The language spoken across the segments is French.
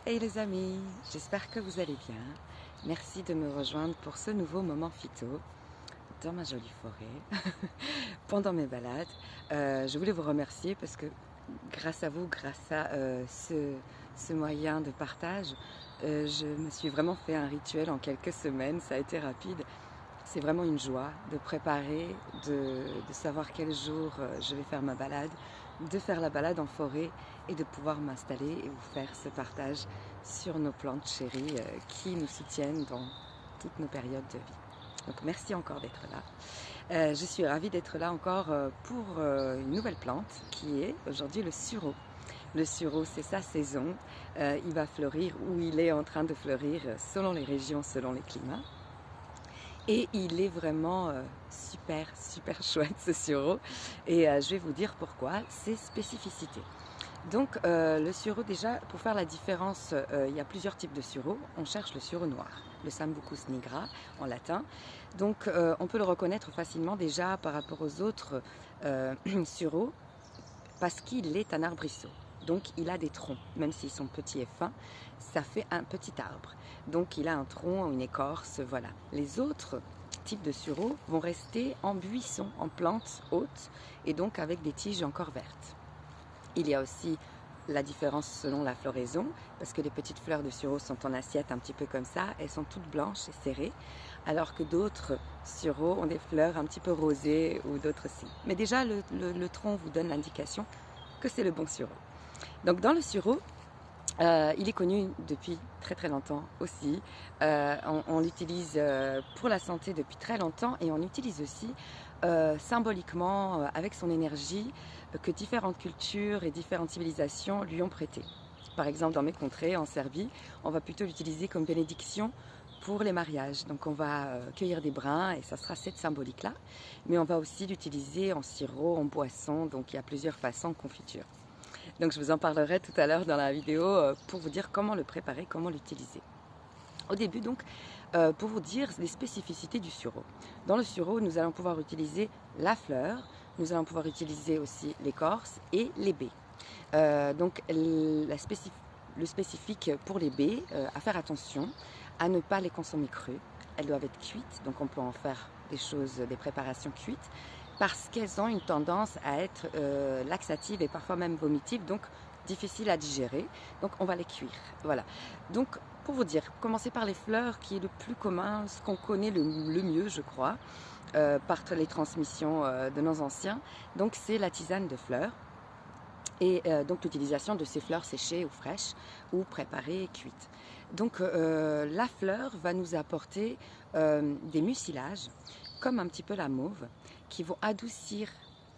Hey les amis, j'espère que vous allez bien. Merci de me rejoindre pour ce nouveau moment phyto dans ma jolie forêt, pendant mes balades. Je voulais vous remercier parce que grâce à vous, grâce à ce moyen de partage, je me suis vraiment fait un rituel en quelques semaines, ça a été rapide. C'est vraiment une joie de préparer, de savoir quel jour je vais faire ma balade, de faire la balade en forêt et de pouvoir m'installer et vous faire ce partage sur nos plantes chéries qui nous soutiennent dans toutes nos périodes de vie. Donc merci encore d'être là. Je suis ravie d'être là encore pour une nouvelle plante qui est aujourd'hui le sureau. Le sureau, c'est sa saison. Il va fleurir ou il est en train de fleurir selon les régions, selon les climats. Et il est vraiment super chouette ce sureau. Et je vais vous dire pourquoi, ses spécificités. Donc le sureau, déjà, pour faire la différence, il y a plusieurs types de sureau. On cherche le sureau noir, le Sambucus nigra en latin. Donc on peut le reconnaître facilement déjà par rapport aux autres sureaux parce qu'il est un arbrisseau. Donc il a des troncs, même s'ils sont petits et fins, ça fait un petit arbre. Donc il a un tronc, une écorce, voilà. Les autres types de sureaux vont rester en buisson, en plantes hautes, et donc avec des tiges encore vertes. Il y a aussi la différence selon la floraison, parce que les petites fleurs de sureau sont en assiette un petit peu comme ça, elles sont toutes blanches et serrées, alors que d'autres sureaux ont des fleurs un petit peu rosées ou d'autres aussi. Mais déjà, le tronc vous donne l'indication que c'est le bon sureau. Donc dans le sureau, il est connu depuis très longtemps aussi. On l'utilise pour la santé depuis très longtemps et on l'utilise aussi symboliquement avec son énergie que différentes cultures et différentes civilisations lui ont prêté. Par exemple, dans mes contrées, en Serbie, on va plutôt l'utiliser comme bénédiction pour les mariages. Donc on va cueillir des brins et ça sera cette symbolique-là. Mais on va aussi l'utiliser en sirop, en boisson, donc il y a plusieurs façons de confiture. Donc je vous en parlerai tout à l'heure dans la vidéo pour vous dire comment le préparer, comment l'utiliser. Au début donc, pour vous dire les spécificités du sureau. Dans le sureau, nous allons pouvoir utiliser la fleur, nous allons pouvoir utiliser aussi l'écorce et les baies. Donc le spécifique pour les baies, à faire attention à ne pas les consommer crues. Elles doivent être cuites, donc on peut en faire des préparations cuites, parce qu'elles ont une tendance à être laxatives et parfois même vomitives, donc difficiles à digérer. Donc on va les cuire. Voilà. Donc pour vous dire, commencez par les fleurs qui est le plus commun, ce qu'on connaît le mieux, je crois, par les transmissions de nos anciens. Donc c'est la tisane de fleurs. Et donc l'utilisation de ces fleurs séchées ou fraîches ou préparées et cuites. Donc la fleur va nous apporter des mucilages, comme un petit peu la mauve, qui vont adoucir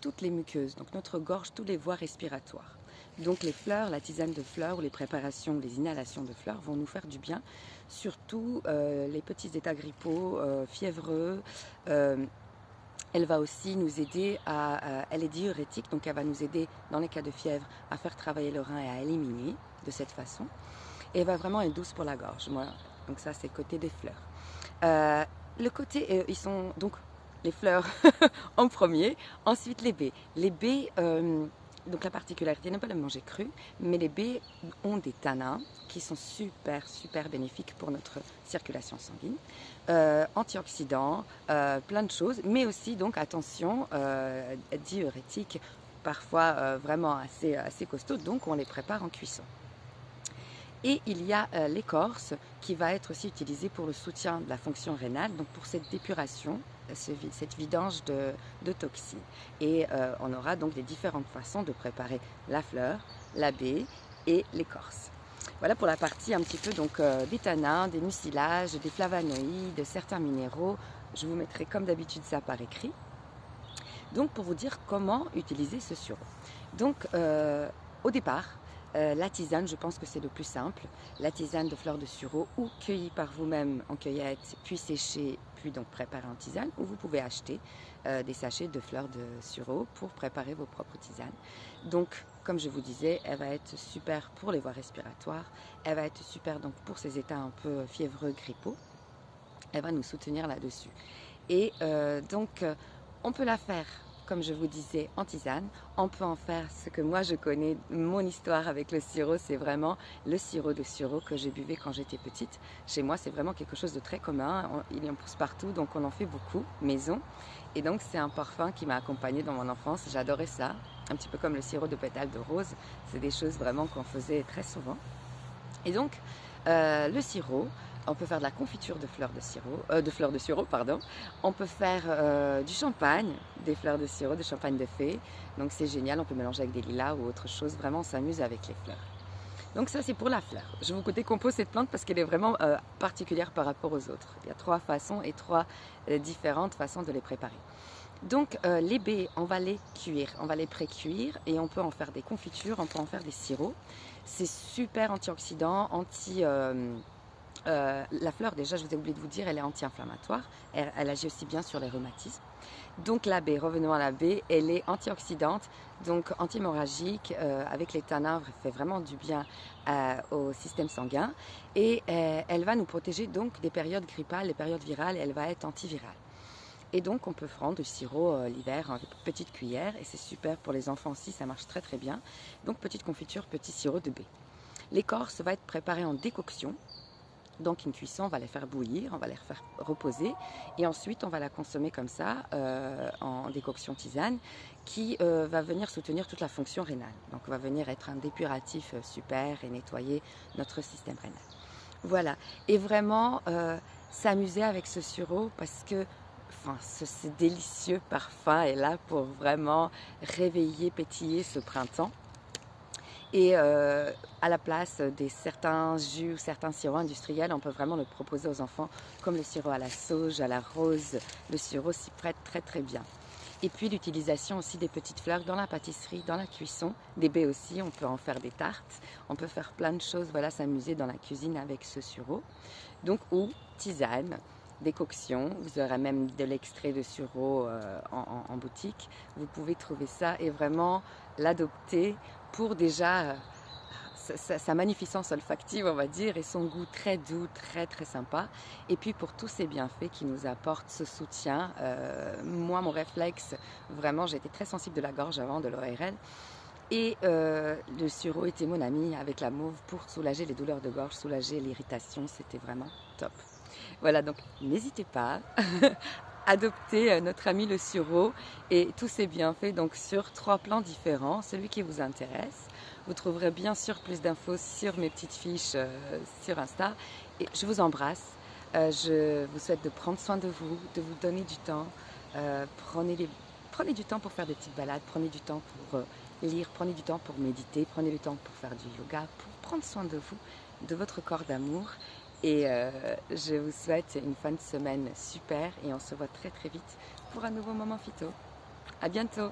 toutes les muqueuses, donc notre gorge, toutes les voies respiratoires. Donc les fleurs, la tisane de fleurs ou les préparations, les inhalations de fleurs vont nous faire du bien, surtout les petits états grippaux, fiévreux. Elle va aussi nous aider elle est diurétique, donc elle va nous aider dans les cas de fièvre à faire travailler le rein et à éliminer de cette façon. Et elle va vraiment être douce pour la gorge. Donc ça c'est côté des fleurs. Le côté, ils sont donc les fleurs en premier, ensuite les baies. Les baies, donc la particularité, ne pas les manger crues, mais les baies ont des tanins qui sont super bénéfiques pour notre circulation sanguine, antioxydants, plein de choses, mais aussi donc attention, diurétiques, parfois vraiment assez costauds, donc on les prépare en cuisson. Et il y a l'écorce qui va être aussi utilisée pour le soutien de la fonction rénale, donc pour cette dépuration, cette vidange de toxines. Et on aura donc les différentes façons de préparer la fleur, la baie et l'écorce. Voilà pour la partie un petit peu donc des tanins, des mucilages, des flavonoïdes, certains minéraux. Je vous mettrai comme d'habitude ça par écrit. Donc pour vous dire comment utiliser ce sureau. Donc au départ, la tisane, je pense que c'est le plus simple. La tisane de fleurs de sureau ou cueillie par vous-même en cueillette, puis séchée, puis donc préparée en tisane. Ou vous pouvez acheter des sachets de fleurs de sureau pour préparer vos propres tisanes. Donc, comme je vous disais, elle va être super pour les voies respiratoires. Elle va être super donc pour ces états un peu fiévreux, grippaux. Elle va nous soutenir là-dessus. Et donc, on peut la faire comme je vous disais, en tisane. On peut en faire ce que moi je connais, mon histoire avec le sirop, c'est vraiment le sirop de sureau que j'ai buvais quand j'étais petite. Chez moi, c'est vraiment quelque chose de très commun. Il en pousse partout, donc on en fait beaucoup, maison. Et donc, c'est un parfum qui m'a accompagnée dans mon enfance. J'adorais ça. Un petit peu comme le sirop de pétales de rose. C'est des choses vraiment qu'on faisait très souvent. Et donc, le sirop, on peut faire de la confiture de fleurs de sureau, pardon. On peut faire du champagne, des fleurs de sureau, de champagne de fée. Donc c'est génial, on peut mélanger avec des lilas ou autre chose. Vraiment, on s'amuse avec les fleurs. Donc ça, c'est pour la fleur. Je vous décompose cette plante parce qu'elle est vraiment particulière par rapport aux autres. Il y a 3 façons et 3 différentes façons de les préparer. Donc les baies, on va les cuire, on va les pré-cuire et on peut en faire des confitures, on peut en faire des sirops. C'est super antioxydant, la fleur, déjà, je vous ai oublié de vous dire, elle est anti-inflammatoire. Elle agit aussi bien sur les rhumatismes. Donc la baie, revenons à la baie, elle est antioxydante, donc anti-hémorragique, avec les tanins, elle fait vraiment du bien au système sanguin. Et elle va nous protéger donc des périodes grippales, des périodes virales, et elle va être antivirale. Et donc on peut prendre du sirop l'hiver avec petite cuillère, et c'est super pour les enfants aussi, ça marche très très bien. Donc petite confiture, petit sirop de baie. L'écorce va être préparée en décoction. Donc une cuisson, on va les faire bouillir, on va les faire reposer et ensuite on va la consommer comme ça en décoction tisane qui va venir soutenir toute la fonction rénale. Donc on va venir être un dépuratif super et nettoyer notre système rénal. Voilà, et vraiment s'amuser avec ce sirop parce que ce délicieux parfum est là pour vraiment réveiller, pétiller ce printemps. Et à la place des certains jus ou certains sirops industriels, on peut vraiment le proposer aux enfants comme le sirop à la sauge, à la rose. Le sirop s'y prête très très bien. Et puis l'utilisation aussi des petites fleurs dans la pâtisserie, dans la cuisson. Des baies aussi, on peut en faire des tartes. On peut faire plein de choses, voilà, s'amuser dans la cuisine avec ce sirop. Donc, ou tisane, décoction. Vous aurez même de l'extrait de sirop en boutique. Vous pouvez trouver ça et vraiment l'adopter pour déjà sa magnificence olfactive, on va dire, et son goût très doux, très très sympa. Et puis pour tous ces bienfaits qui nous apportent ce soutien. Moi, mon réflexe, vraiment, j'étais très sensible de la gorge avant, de l'ORL. Et le sirop était mon ami avec la mauve pour soulager les douleurs de gorge, soulager l'irritation. C'était vraiment top. Voilà, donc n'hésitez pas. Adopter notre ami le sirop et tous ses bienfaits donc sur 3 plans différents, celui qui vous intéresse. Vous trouverez bien sûr plus d'infos sur mes petites fiches sur Insta. Et je vous embrasse. Je vous souhaite de prendre soin de vous donner du temps. Prenez du temps pour faire des petites balades, prenez du temps pour lire, prenez du temps pour méditer, prenez du temps pour faire du yoga, pour prendre soin de vous, de votre corps d'amour. Et je vous souhaite une fin de semaine super et on se voit très très vite pour un nouveau moment phyto. À bientôt!